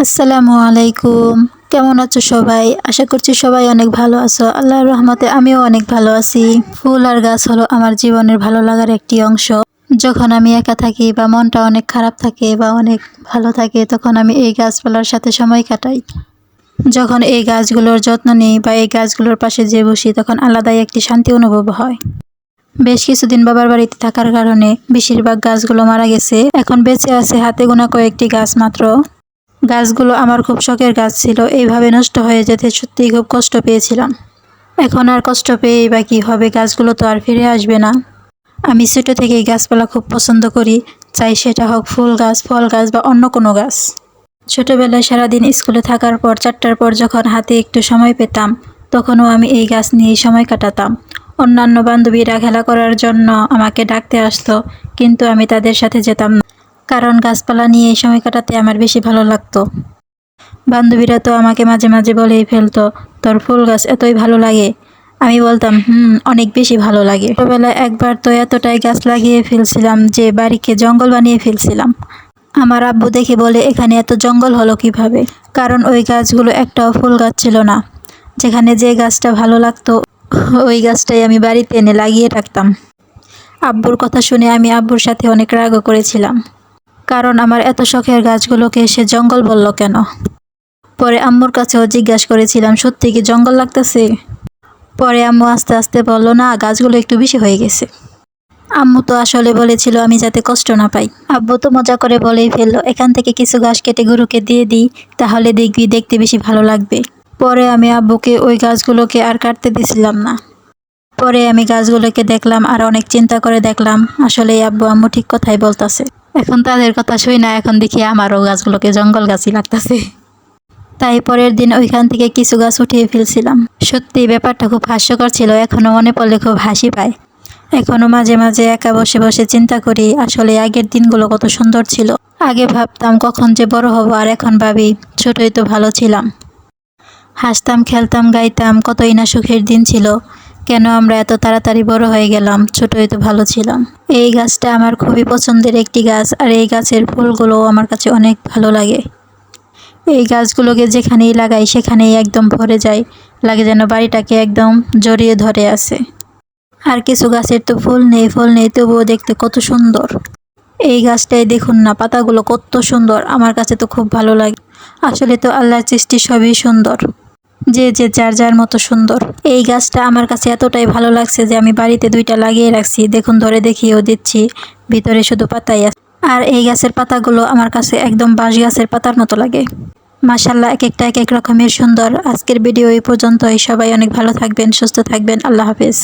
আসসালামু আলাইকুম। কেমন আছো সবাই? আশা করছি সবাই অনেক ভালো আছো। আল্লাহর রহমতে আমিও অনেক ভালো আছি। ফুল আর গাছ হলো আমার জীবনের ভালো লাগার একটি অংশ। যখন আমি একা থাকি বা মনটা অনেক খারাপ থাকে বা অনেক ভালো থাকে, তখন আমি এই গাছপালার সাথে সময় কাটাই। যখন এই গাছগুলোর যত্ন নিই বা এই গাছগুলোর পাশে যেয়ে বসি, তখন আলাদাই একটি শান্তি অনুভব হয়। বেশ কিছুদিন বাবার বাড়িতে থাকার কারণে বেশিরভাগ গাছগুলো মারা গেছে। এখন বেঁচে আছে হাতে গোনা কয়েকটি গাছ মাত্র। গাছগুলো আমার খুব শখের গাছ ছিল। এইভাবে নষ্ট হয়ে যেতে সত্যিই খুব কষ্ট পেয়েছিলাম। এখন আর কষ্ট পেয়েই বা কী হবে, গাছগুলো তো আর ফিরে আসবে না। আমি ছোটো থেকেই গাছপালা খুব পছন্দ করি, চাই সেটা হোক ফুল গাছ, ফল গাছ বা অন্য কোনো গাছ। ছোটোবেলায় সারাদিন স্কুলে থাকার পর 4টার পর যখন হাতে একটু সময় পেতাম, তখনও আমি এই গাছ নিয়েই সময় কাটাতাম। অন্যান্য বান্ধবীরা খেলা করার জন্য আমাকে ডাকতে আসতো, কিন্তু আমি তাদের সাথে যেতাম না, কারণ গাছপালা নিয়ে এই সময় কাটাতে আমার বেশি ভালো লাগতো। বান্ধবীরা তো আমাকে মাঝে মাঝে বলেই ফেলতো, তোর ফুল গাছ এতই ভালো লাগে? আমি বলতাম অনেক বেশি ভালো লাগে। ছোটবেলায় একবার তো এতটাই গাছ লাগিয়ে ফেলছিলাম যে বাড়িকে জঙ্গল বানিয়ে ফেলছিলাম। আমার আব্বু দেখে বলে, এখানে এত জঙ্গল হলো কিভাবে? কারণ ওই গাছগুলো একটাও ফুল গাছ ছিল না। যেখানে যে গাছটা ভালো লাগতো ওই গাছটাই আমি বাড়িতে এনে লাগিয়ে রাখতাম। আব্বুর কথা শুনে আমি আব্বুর সাথে অনেক রাগও করেছিলাম, কারণ আমার এত শখের গাছগুলোকে সে জঙ্গল বলল কেন। পরে আম্মুর কাছেও জিজ্ঞাসা করেছিলাম, সত্যি কি জঙ্গল লাগতেছে? পরে আম্মু আস্তে আস্তে বলল, না, গাছগুলো একটু বেশি হয়ে গেছে। আম্মু তো আসলে বলেছিল আমি যাতে কষ্ট না পাই। আব্বু তো মজা করে বলেই ফেললো, এখান থেকে কিছু গাছ কেটে গরুকে দিয়ে দিই, তাহলে দেখবি দেখতে বেশি ভালো লাগবে। পরে আমি আব্বুকে ওই গাছগুলোকে আর কাটতে দিছিলাম না। পরে আমি গাছগুলোকে দেখলাম আর অনেক চিন্তা করে দেখলাম, আসলে আব্বু আম্মু ঠিক কথাই বলতাছে। এখন তাদের কথা শুই না, এখন দেখি আমারও গাছগুলোকে জঙ্গল গাছই লাগতেছে। তাই পরের দিন ওইখান থেকে কিছু গাছ উঠিয়ে ফেলছিলাম। সত্যি ব্যাপারটা খুব হাস্যকর ছিল, এখনও মনে পড়লে খুব হাসি পায়। এখনও মাঝে মাঝে একা বসে বসে চিন্তা করি, আসলে আগের দিনগুলো কত সুন্দর ছিল। আগে ভাবতাম কখন যে বড় হব, আর এখন ভাবি ছোটই তো ভালো ছিলাম। হাসতাম, খেলতাম, গাইতাম, কতই না সুখের দিন ছিল। কেন আমরা এত তাড়াতাড়ি বড় হয়ে গেলাম? ছোটই তো ভালো ছিলাম। এই গাছটা আমার খুবই পছন্দের একটি গাছ, আর এই গাছের ফুলগুলো আমার কাছে অনেক ভালো লাগে। এই গাছগুলোকে যেখানেই লাগাই সেখানেই একদম ভরে যায়, লাগে যেন বাড়িটাকে একদম জড়িয়ে ধরে আছে। আর কিছু গাছের তো ফুল নেই, ফল নেই, তবুও দেখতে কত সুন্দর। এই গাছটাই দেখুন না, পাতাগুলো কত সুন্দর, আমার কাছে তো খুব ভালো লাগে। আসলে তো আল্লাহর সৃষ্টি সবই সুন্দর, যে যে যার যার মতো সুন্দর। এই গাছটা আমার কাছে এতটাই ভালো লাগছে যে আমি বাড়িতে 2টা লাগিয়ে রাখছি, দেখুন ধরে দেখিয়েও দিচ্ছি, ভিতরে শুধু পাতাই আছে। আর এই গাছের পাতাগুলো আমার কাছে একদম বাঁশ গাছের পাতার মতো লাগে। মাশাআল্লাহ, এক একটা এক এক রকমের সুন্দর। আজকের ভিডিও এই পর্যন্তই। সবাই অনেক ভালো থাকবেন, সুস্থ থাকবেন। আল্লাহ হাফেজ।